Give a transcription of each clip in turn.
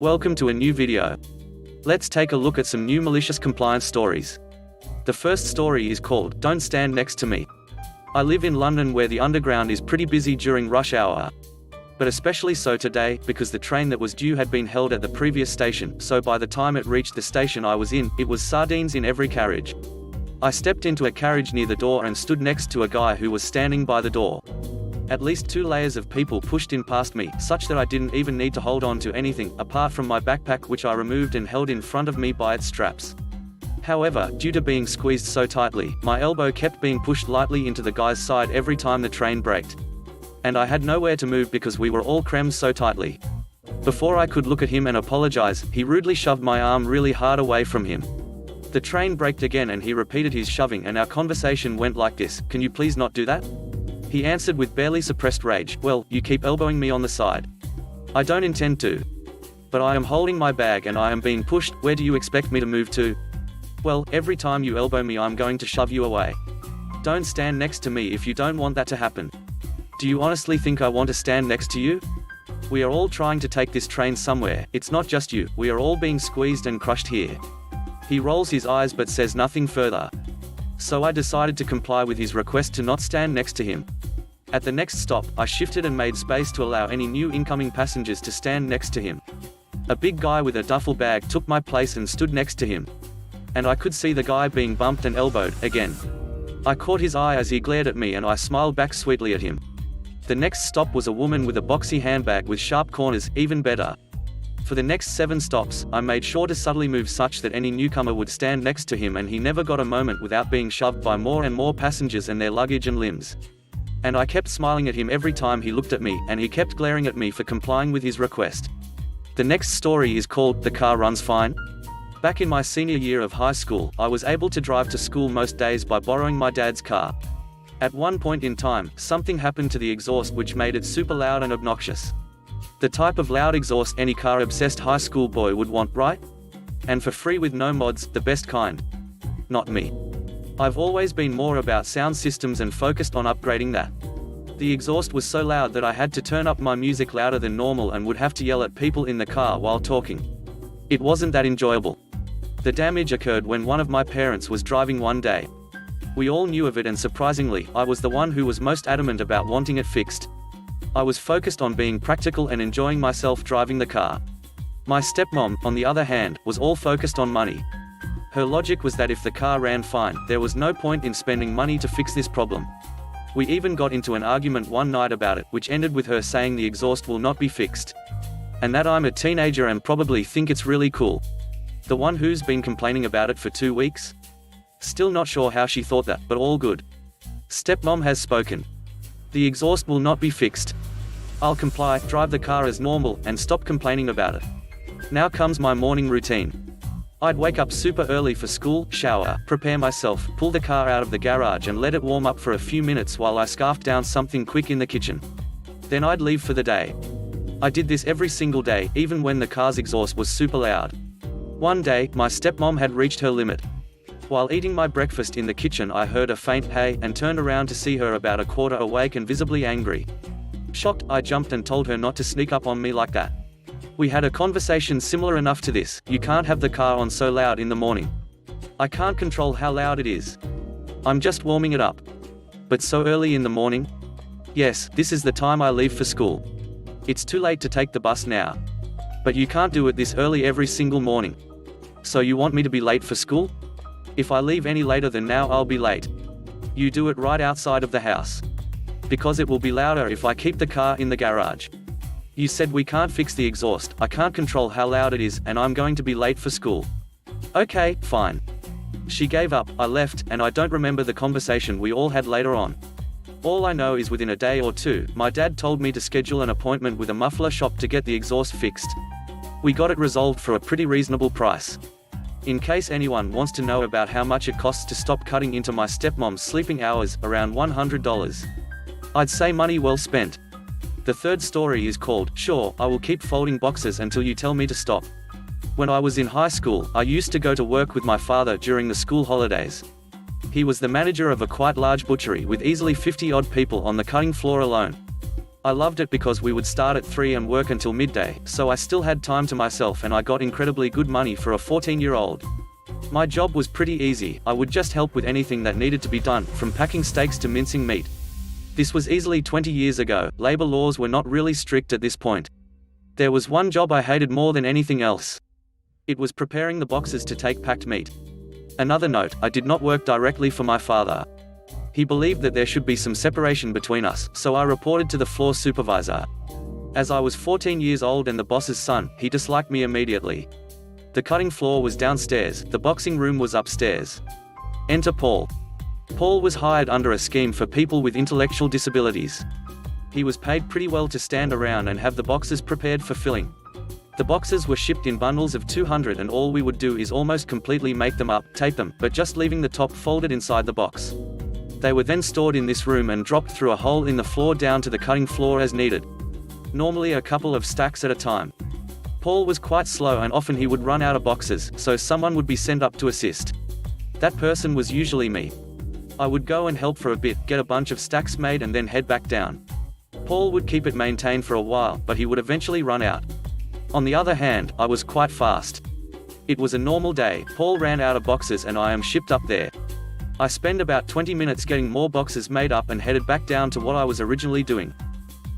Welcome to a new video. Let's take a look at some new malicious compliance stories. The first story is called, "Don't Stand Next to Me." I live in London where the underground is pretty busy during rush hour. But especially so today, because the train that was due had been held at the previous station, so by the time it reached the station I was in, it was sardines in every carriage. I stepped into a carriage near the door and stood next to a guy who was standing by the door. At least 2 layers of people pushed in past me, such that I didn't even need to hold on to anything, apart from my backpack which I removed and held in front of me by its straps. However, due to being squeezed so tightly, my elbow kept being pushed lightly into the guy's side every time the train braked. And I had nowhere to move because we were all crammed so tightly. Before I could look at him and apologize, he rudely shoved my arm really hard away from him. The train braked again and he repeated his shoving and our conversation went like this: "Can you please not do that?" He answered with barely suppressed rage, "Well, you keep elbowing me on the side." "I don't intend to. But I am holding my bag and I am being pushed, where do you expect me to move to?" "Well, every time you elbow me I'm going to shove you away. Don't stand next to me if you don't want that to happen. Do you honestly think I want to stand next to you? We are all trying to take this train somewhere, it's not just you, we are all being squeezed and crushed here." He rolls his eyes but says nothing further. So I decided to comply with his request to not stand next to him. At the next stop, I shifted and made space to allow any new incoming passengers to stand next to him. A big guy with a duffel bag took my place and stood next to him. And I could see the guy being bumped and elbowed, again. I caught his eye as he glared at me and I smiled back sweetly at him. The next stop was a woman with a boxy handbag with sharp corners, even better. For the next 7 stops, I made sure to subtly move such that any newcomer would stand next to him and he never got a moment without being shoved by more and more passengers and their luggage and limbs. And I kept smiling at him every time he looked at me, and he kept glaring at me for complying with his request. The next story is called, "The Car Runs Fine." Back in my senior year of high school, I was able to drive to school most days by borrowing my dad's car. At one point in time, something happened to the exhaust which made it super loud and obnoxious. The type of loud exhaust any car-obsessed high school boy would want, right? And for free with no mods, the best kind. Not me. I've always been more about sound systems and focused on upgrading that. The exhaust was so loud that I had to turn up my music louder than normal and would have to yell at people in the car while talking. It wasn't that enjoyable. The damage occurred when one of my parents was driving one day. We all knew of it and surprisingly, I was the one who was most adamant about wanting it fixed. I was focused on being practical and enjoying myself driving the car. My stepmom, on the other hand, was all focused on money. Her logic was that if the car ran fine, there was no point in spending money to fix this problem. We even got into an argument one night about it, which ended with her saying the exhaust will not be fixed. And that I'm a teenager and probably think it's really cool. The one who's been complaining about it for 2 weeks? Still not sure how she thought that, but all good. Stepmom has spoken. The exhaust will not be fixed. I'll comply, drive the car as normal, and stop complaining about it. Now comes my morning routine. I'd wake up super early for school, shower, prepare myself, pull the car out of the garage and let it warm up for a few minutes while I scarfed down something quick in the kitchen. Then I'd leave for the day. I did this every single day, even when the car's exhaust was super loud. One day, my stepmom had reached her limit. While eating my breakfast in the kitchen I heard a faint "hey" and turned around to see her about a quarter awake and visibly angry. Shocked, I jumped and told her not to sneak up on me like that. We had a conversation similar enough to this: "You can't have the car on so loud in the morning." "I can't control how loud it is. I'm just warming it up." "But so early in the morning?" "Yes, this is the time I leave for school. It's too late to take the bus now." "But you can't do it this early every single morning." "So you want me to be late for school?" "If I leave any later than now I'll be late." "You do it right outside of the house. Because it will be louder if I keep the car in the garage." "You said we can't fix the exhaust, I can't control how loud it is, and I'm going to be late for school." "Okay, fine." She gave up, I left, and I don't remember the conversation we all had later on. All I know is within a day or two, my dad told me to schedule an appointment with a muffler shop to get the exhaust fixed. We got it resolved for a pretty reasonable price. In case anyone wants to know about how much it costs to stop cutting into my stepmom's sleeping hours, around $100. I'd say money well spent. The third story is called, "Sure, I will keep folding boxes until you tell me to stop." When I was in high school, I used to go to work with my father during the school holidays. He was the manager of a quite large butchery with easily 50-odd people on the cutting floor alone. I loved it because we would start at 3 and work until midday, so I still had time to myself and I got incredibly good money for a 14-year-old. My job was pretty easy. I would just help with anything that needed to be done, from packing steaks to mincing meat. This was easily 20 years ago. Labor laws were not really strict at this point. There was one job I hated more than anything else. It was preparing the boxes to take packed meat. Another note, I did not work directly for my father. He believed that there should be some separation between us, so I reported to the floor supervisor. As I was 14 years old and the boss's son, he disliked me immediately. The cutting floor was downstairs, the boxing room was upstairs. Enter Paul. Paul was hired under a scheme for people with intellectual disabilities. He was paid pretty well to stand around and have the boxes prepared for filling. The boxes were shipped in bundles of 200 and all we would do is almost completely make them up, tape them, but just leaving the top folded inside the box. They were then stored in this room and dropped through a hole in the floor down to the cutting floor as needed. Normally a couple of stacks at a time. Paul was quite slow and often he would run out of boxes, so someone would be sent up to assist. That person was usually me. I would go and help for a bit, get a bunch of stacks made and then head back down. Paul would keep it maintained for a while, but he would eventually run out. On the other hand, I was quite fast. It was a normal day, Paul ran out of boxes and I am shipped up there. I spent about 20 minutes getting more boxes made up and headed back down to what I was originally doing.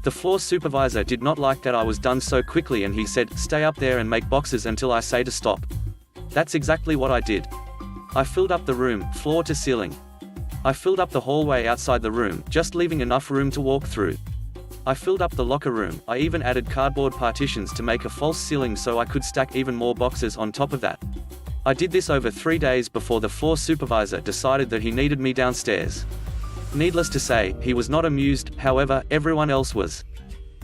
The floor supervisor did not like that I was done so quickly and he said, "Stay up there and make boxes until I say to stop." That's exactly what I did. I filled up the room, floor to ceiling. I filled up the hallway outside the room, just leaving enough room to walk through. I filled up the locker room. I even added cardboard partitions to make a false ceiling so I could stack even more boxes on top of that. I did this over 3 days before the floor supervisor decided that he needed me downstairs. Needless to say, he was not amused, however, everyone else was.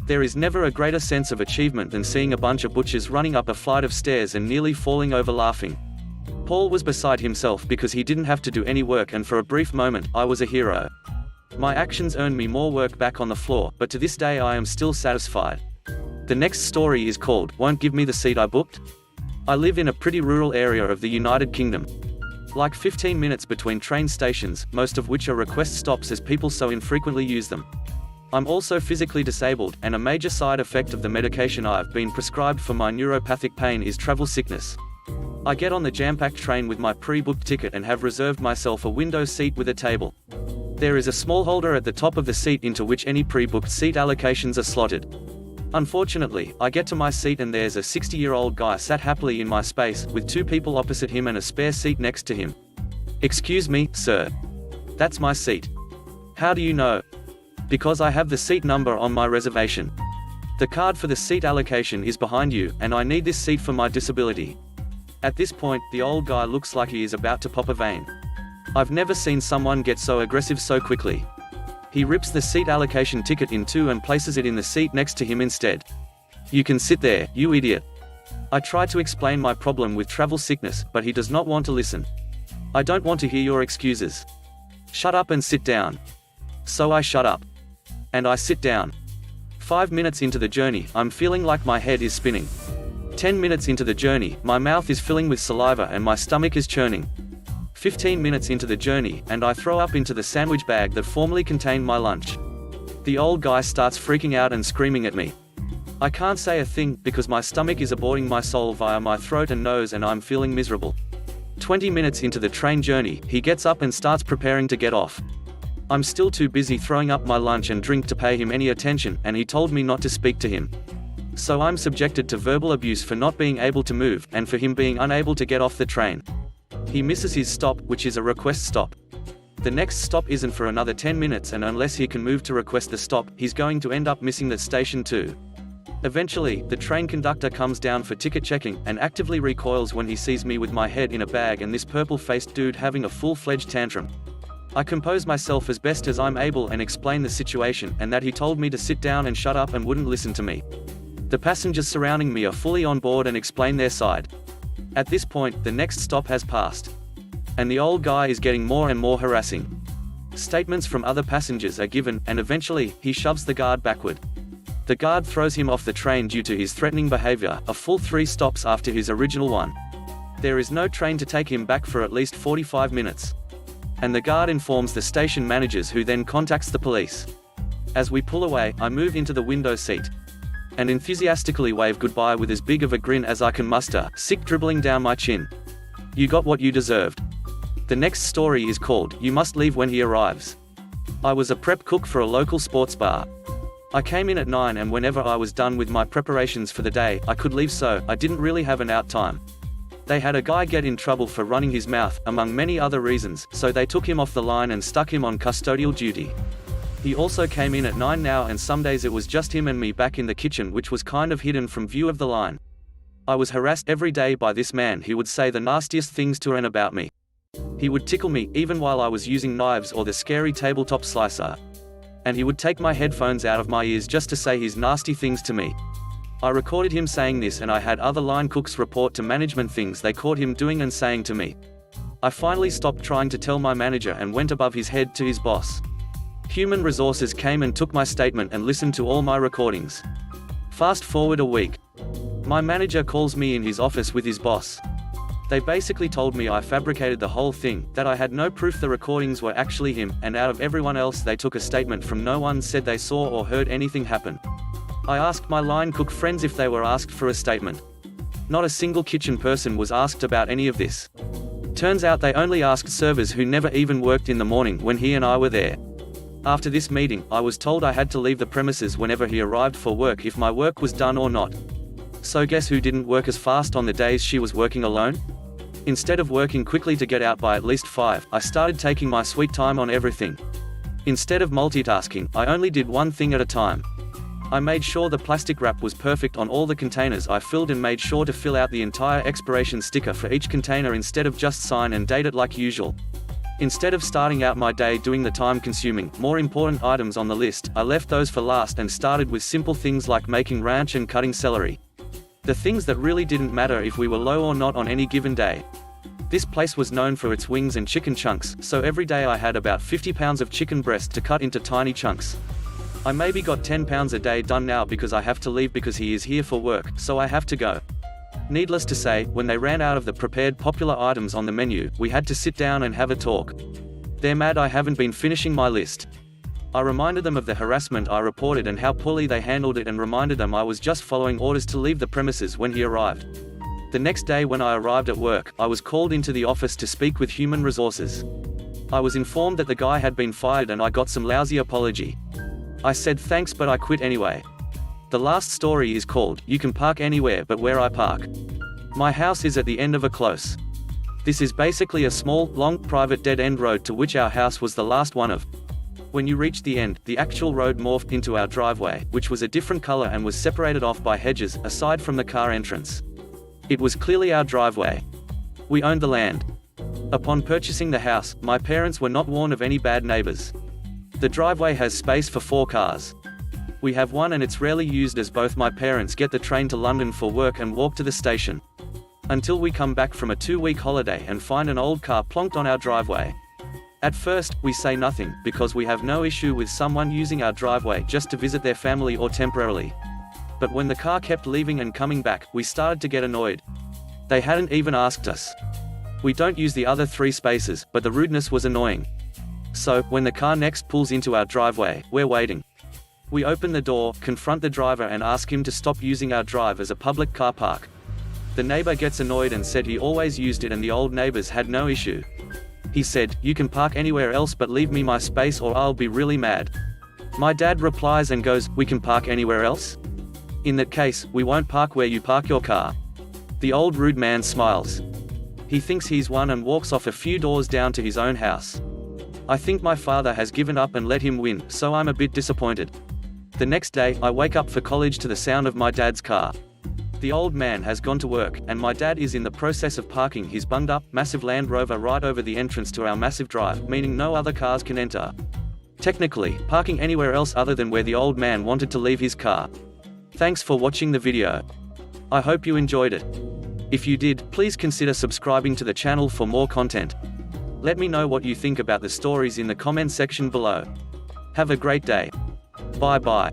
There is never a greater sense of achievement than seeing a bunch of butchers running up a flight of stairs and nearly falling over laughing. Paul was beside himself because he didn't have to do any work and for a brief moment, I was a hero. My actions earned me more work back on the floor, but to this day I am still satisfied. The next story is called, "Won't Give Me the Seat I Booked?" I live in a pretty rural area of the United Kingdom. Like 15 minutes between train stations, most of which are request stops as people so infrequently use them. I'm also physically disabled, and a major side effect of the medication I've been prescribed for my neuropathic pain is travel sickness. I get on the jam-packed train with my pre-booked ticket and have reserved myself a window seat with a table. There is a small holder at the top of the seat into which any pre-booked seat allocations are slotted. Unfortunately, I get to my seat and there's a 60-year-old guy sat happily in my space, with 2 people opposite him and a spare seat next to him. "Excuse me, sir. That's my seat." "How do you know?" "Because I have the seat number on my reservation. The card for the seat allocation is behind you, and I need this seat for my disability." At this point, the old guy looks like he is about to pop a vein. I've never seen someone get so aggressive so quickly. He rips the seat allocation ticket in two and places it in the seat next to him instead. "You can sit there, you idiot." I try to explain my problem with travel sickness, but he does not want to listen. "I don't want to hear your excuses. Shut up and sit down." So I shut up. And I sit down. 5 minutes into the journey, I'm feeling like my head is spinning. 10 minutes into the journey, my mouth is filling with saliva and my stomach is churning. 15 minutes into the journey, and I throw up into the sandwich bag that formerly contained my lunch. The old guy starts freaking out and screaming at me. I can't say a thing, because my stomach is aborting my soul via my throat and nose and I'm feeling miserable. 20 minutes into the train journey, he gets up and starts preparing to get off. I'm still too busy throwing up my lunch and drink to pay him any attention, and he told me not to speak to him. So I'm subjected to verbal abuse for not being able to move, and for him being unable to get off the train. He misses his stop, which is a request stop. The next stop isn't for another 10 minutes, and unless he can move to request the stop, he's going to end up missing that station too. Eventually, the train conductor comes down for ticket checking, and actively recoils when he sees me with my head in a bag and this purple-faced dude having a full-fledged tantrum. I compose myself as best as I'm able and explain the situation, and that he told me to sit down and shut up and wouldn't listen to me. The passengers surrounding me are fully on board and explain their side. At this point, the next stop has passed. And the old guy is getting more and more harassing. Statements from other passengers are given, and eventually, he shoves the guard backward. The guard throws him off the train due to his threatening behavior, a full 3 stops after his original one. There is no train to take him back for at least 45 minutes. And the guard informs the station managers, who then contacts the police. As we pull away, I move into the window seat and enthusiastically wave goodbye with as big of a grin as I can muster, sick dribbling down my chin. You got what you deserved. The next story is called, You Must Leave When He Arrives. I was a prep cook for a local sports bar. I came in at 9 and whenever I was done with my preparations for the day, I could leave, so I didn't really have an out time. They had a guy get in trouble for running his mouth, among many other reasons, so they took him off the line and stuck him on custodial duty. He also came in at 9 now, and some days it was just him and me back in the kitchen, which was kind of hidden from view of the line. I was harassed every day by this man who would say the nastiest things to and about me. He would tickle me, even while I was using knives or the scary tabletop slicer. And he would take my headphones out of my ears just to say his nasty things to me. I recorded him saying this, and I had other line cooks report to management things they caught him doing and saying to me. I finally stopped trying to tell my manager and went above his head to his boss. Human Resources came and took my statement and listened to all my recordings. Fast forward a week. My manager calls me in his office with his boss. They basically told me I fabricated the whole thing, that I had no proof the recordings were actually him, and out of everyone else they took a statement from no one said they saw or heard anything happen. I asked my line cook friends if they were asked for a statement. Not a single kitchen person was asked about any of this. Turns out they only asked servers who never even worked in the morning when he and I were there. After this meeting, I was told I had to leave the premises whenever he arrived for work if my work was done or not. So guess who didn't work as fast on the days she was working alone? Instead of working quickly to get out by at least 5, I started taking my sweet time on everything. Instead of multitasking, I only did one thing at a time. I made sure the plastic wrap was perfect on all the containers I filled and made sure to fill out the entire expiration sticker for each container instead of just sign and date it like usual. Instead of starting out my day doing the time-consuming, more important items on the list, I left those for last and started with simple things like making ranch and cutting celery. The things that really didn't matter if we were low or not on any given day. This place was known for its wings and chicken chunks, so every day I had about 50 pounds of chicken breast to cut into tiny chunks. I maybe got 10 pounds a day done now because I have to leave because he is here for work, so I have to go. Needless to say, when they ran out of the prepared popular items on the menu, we had to sit down and have a talk. They're mad I haven't been finishing my list. I reminded them of the harassment I reported and how poorly they handled it, and reminded them I was just following orders to leave the premises when he arrived. The next day when I arrived at work, I was called into the office to speak with Human Resources. I was informed that the guy had been fired and I got some lousy apology. I said thanks, but I quit anyway. The last story is called, You Can Park Anywhere But Where I Park. My house is at the end of a close. This is basically a small, long, private dead-end road to which our house was the last one of. When you reach the end, the actual road morphed into our driveway, which was a different color and was separated off by hedges, aside from the car entrance. It was clearly our driveway. We owned the land. Upon purchasing the house, my parents were not warned of any bad neighbors. The driveway has space for 4 cars. We have one and it's rarely used as both my parents get the train to London for work and walk to the station. Until we come back from a 2-week holiday and find an old car plonked on our driveway. At first, we say nothing, because we have no issue with someone using our driveway just to visit their family or temporarily. But when the car kept leaving and coming back, we started to get annoyed. They hadn't even asked us. We don't use the other 3 spaces, but the rudeness was annoying. So, when the car next pulls into our driveway, we're waiting. We open the door, confront the driver and ask him to stop using our drive as a public car park. The neighbor gets annoyed and said he always used it and the old neighbors had no issue. He said, you can park anywhere else but leave me my space or I'll be really mad. My dad replies and goes, we can park anywhere else? In that case, we won't park where you park your car. The old rude man smiles. He thinks he's won and walks off a few doors down to his own house. I think my father has given up and let him win, so I'm a bit disappointed. The next day, I wake up for college to the sound of my dad's car. The old man has gone to work, and my dad is in the process of parking his bunged-up, massive Land Rover right over the entrance to our massive drive, meaning no other cars can enter. Technically, parking anywhere else other than where the old man wanted to leave his car. Thanks for watching the video. I hope you enjoyed it. If you did, please consider subscribing to the channel for more content. Let me know what you think about the stories in the comment section below. Have a great day. Bye bye.